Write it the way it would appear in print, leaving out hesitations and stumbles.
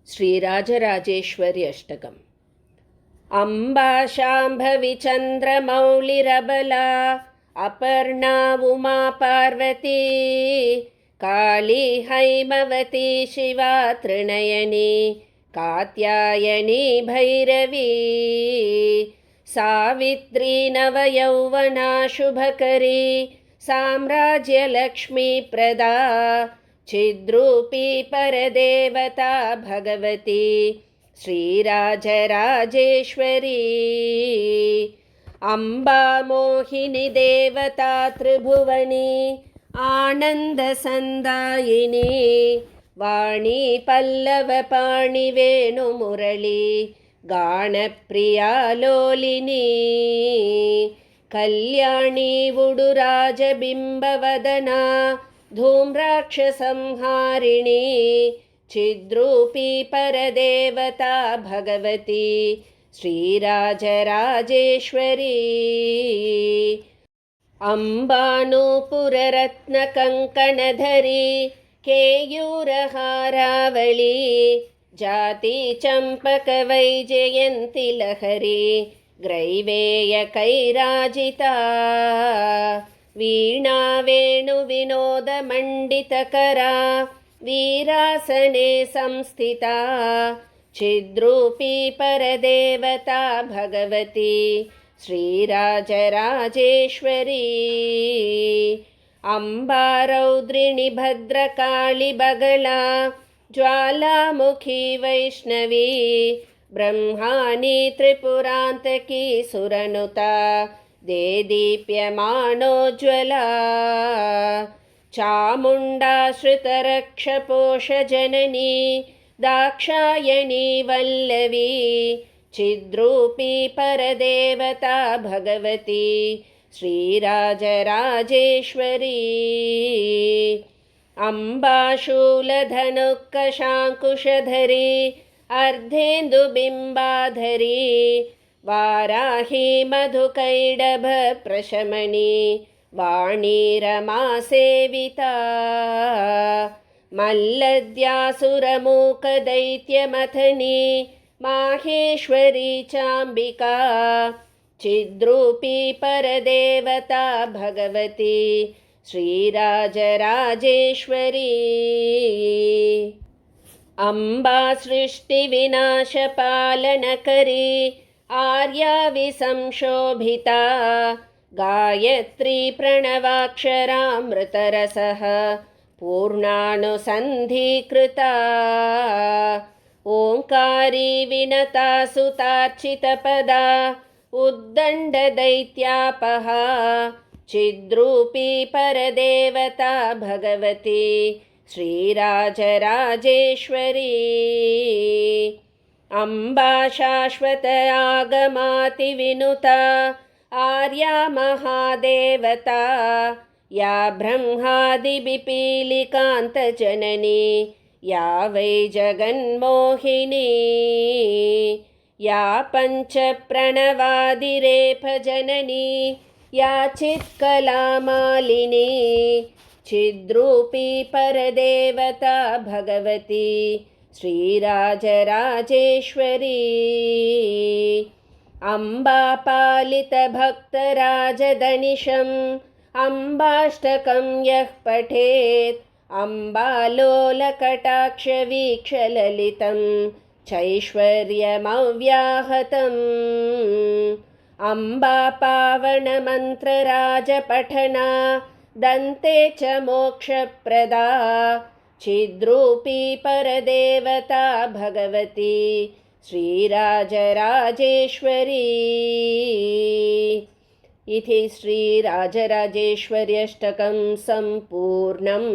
श्रीराजराजेश्वरी अष्टकम्। अम्बा शाम्भवी चन्द्रमौलिरबला अपर्णा उमा पार्वती काली हैमवती शिवा त्रिनयनी कात्यायनी भैरवी सावित्री नवयौवना शुभकरी साम्राज्यलक्ष्मी प्रदा चिद्रूपी परदेवता भगवती श्रीराजराजेश्वरी अम्बा मोहिनी देवता त्रिभुवनी आनन्दसन्दायिनी वाणी पल्लवपाणि वेणुमुरळी गानप्रिया लोलिनी कल्याणी उडुराजबिम्बवदना धूम्राक्षसंहारिणी चिद्रूपी परदेवता भगवती श्रीराजराजेश्वरी अम्बानूपुररत्नकङ्कणधरी केयूरहारावळी जाति चम्पकवैजयन्ति लहरी ग्रैवेयकैराजिता वीणा वेणुविनोदमण्डितकरा वीरासने संस्थिता चिद्रूपी परदेवता भगवती श्रीराजराजेश्वरी अम्बा रौद्रिणी भद्रकाळी बगला ज्वालामुखी वैष्णवी ब्रह्माणी त्रिपुरान्तकी सुरनुता देदीप्यमानोज्ज्वला चामुण्डा श्रुतरक्षपोषजननी दाक्षायणी वल्लवी चिद्रूपी परदेवता भगवती श्रीराजराजेश्वरी अम्बा शूलधनुक्कशाङ्कुशधरी अर्धेन्दुबिम्बाधरी वाराही मधुकैडभप्रशमनी वाणी रमासेविता मल्लद्यासुरमूकदैत्यमथनी माहेश्वरी चाम्बिका चिद्रूपी परदेवता भगवती श्रीराजराजेश्वरी अम्बा सृष्टिविनाशपालनकरी आर्या विसंशोभिता गायत्री प्रणवाक्षरामृतरसः पूर्णानुसन्धीकृता ओङ्कारी विनता सुतार्चितपदा उद्दण्डदैत्यापहा चिद्रूपी परदेवता भगवती श्रीराजराजेश्वरी अम्बा शाश्वत आगमातिविनुता आर्या महादेवता या ब्रह्मादिपिपीलिकान्तजननी या वै जगन्मोहिनी या पञ्चप्रणवादिरेफजननी या चित्कलामालिनी चिद्रूपी परदेवता भगवती श्रीराजराजेश्वरी अम्बा पालितभक्तराजदनिशम् अम्बाष्टकं यः पठेत् अम्बालोलकटाक्षवीक्षललितं चैश्वर्यमव्याहतम् अम्बा पावनमन्त्रराजपठना दन्ते च मोक्षप्रदा चिद्रूपी परदेवता भगवती श्रीराजराजेश्वरी इति श्रीराजराजेश्वरी अष्टकं सम्पूर्णम्।